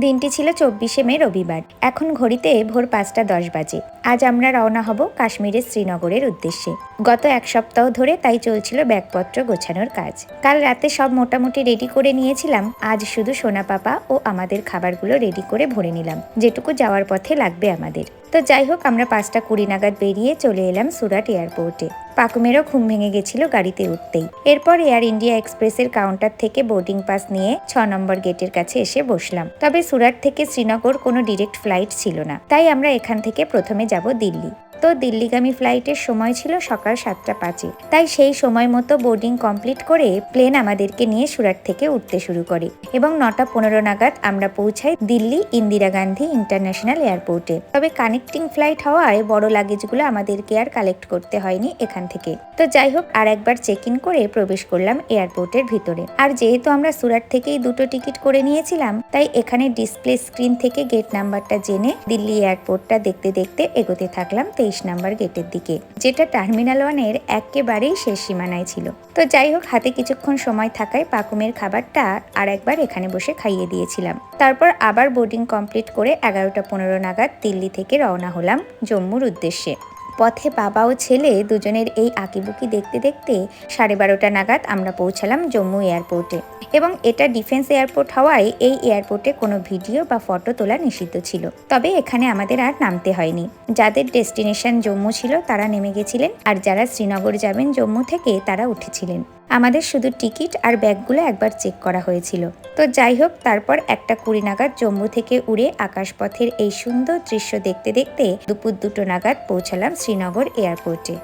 দিনটি ছিল 24শে মে রবিবার। এখন ঘড়িতে ভোর 5টা 10 বাজে। আজ আমরা রওনা হব কাশ্মীরের শ্রীনগরের উদ্দেশ্যে। গত এক সপ্তাহ ধরে তাই চলছিল ব্যাগপত্র গোছানোর কাজ। কাল রাতে সব মোটামুটি রেডি করে নিয়েছিলাম। আজ শুধু সোনা পাপা ও আমাদের খাবারগুলো রেডি করে ভরে নিলাম, যেটুকু যাওয়ার পথে লাগবে আমাদের। তো যাই হোক, আমরা 5টা 20 নাগাদ বেরিয়ে চলে এলাম সুরাট এয়ারপোর্টে। পাকুমেরও ঘুম ভেঙে গেছিল গাড়িতে উঠতেই। এরপর এয়ার ইন্ডিয়া এক্সপ্রেসের কাউন্টার থেকে বোর্ডিং পাস নিয়ে 6 নম্বর গেটের কাছে এসে বসলাম। তবে সুরাট থেকে শ্রীনগর কোনো ডিরেক্ট ফ্লাইট ছিল না, তাই আমরা এখান থেকে প্রথমে যাব দিল্লি। তো দিল্লিগামী ফ্লাইটের সময় ছিল সকাল 7টা 5-এ। তাই সেই সময় মতো বোর্ডিং কমপ্লিট করে প্লেন আমাদেরকে নিয়ে সুরাট থেকে উঠতে শুরু করে এবং 9টা 15 নাগাদ আমরা পৌঁছাই দিল্লি ইন্দিরা গান্ধী ইন্টারন্যাশনাল এয়ারপোর্টে। তবে কানেক্টিং ফ্লাইট হওয়ায় বড় লাগেজগুলো আমাদেরকে আর কালেক্ট করতে হয়নি এখান থেকে। তো যাই হোক, আর একবার চেক ইন করে প্রবেশ করলাম এয়ারপোর্টের ভিতরে। আর যেহেতু আমরা সুরাট থেকেই 2টো টিকিট করে নিয়েছিলাম, তাই এখানে ডিসপ্লে স্ক্রিন থেকে গেট নাম্বারটা জেনে দিল্লি এয়ারপোর্টটা দেখতে দেখতে এগোতে থাকলাম 23 নম্বর গেটের দিকে, যেটা টার্মিনাল 1-এর একেবারেই শেষ সীমানায় ছিল। তো যাই হোক, হাতে কিছুক্ষণ সময় থাকায় পাকুমের খাবারটা আর একবার এখানে বসে খাইয়ে দিয়েছিলাম। তারপর আবার বোর্ডিং কমপ্লিট করে 11টা 15 নাগাদ দিল্লি থেকে রওনা হলাম জম্মুর উদ্দেশ্যে। পথে বাবা ও ছেলে দুজনের এই আঁকিবুকি দেখতে দেখতে 12:30 নাগাদ আমরা পৌঁছালাম জম্মু এয়ারপোর্টে। এবং এটা ডিফেন্স এয়ারপোর্ট হওয়ায় এই এয়ারপোর্টে কোনো ভিডিও বা ফটো তোলা নিষিদ্ধ ছিল। তবে এখানে আমাদের আর নামতে হয়নি। যাদের ডেস্টিনেশন জম্মু ছিল তারা নেমে গেছিলেন, আর যারা শ্রীনগর যাবেন জম্মু থেকে তারা উঠেছিলেন। আমাদের শুধু টিকিট আর ব্যাগগুলো একবার চেক করা হয়েছিল। তো যাই হোক, তারপর 1টা 20 নাগাদ জম্মু থেকে উড়ে আকাশপথের এই সুন্দর দৃশ্য দেখতে দেখতে দুপুর 2টো নাগাদ পৌঁছালাম শ্রীনগর এয়ারপোর্টে।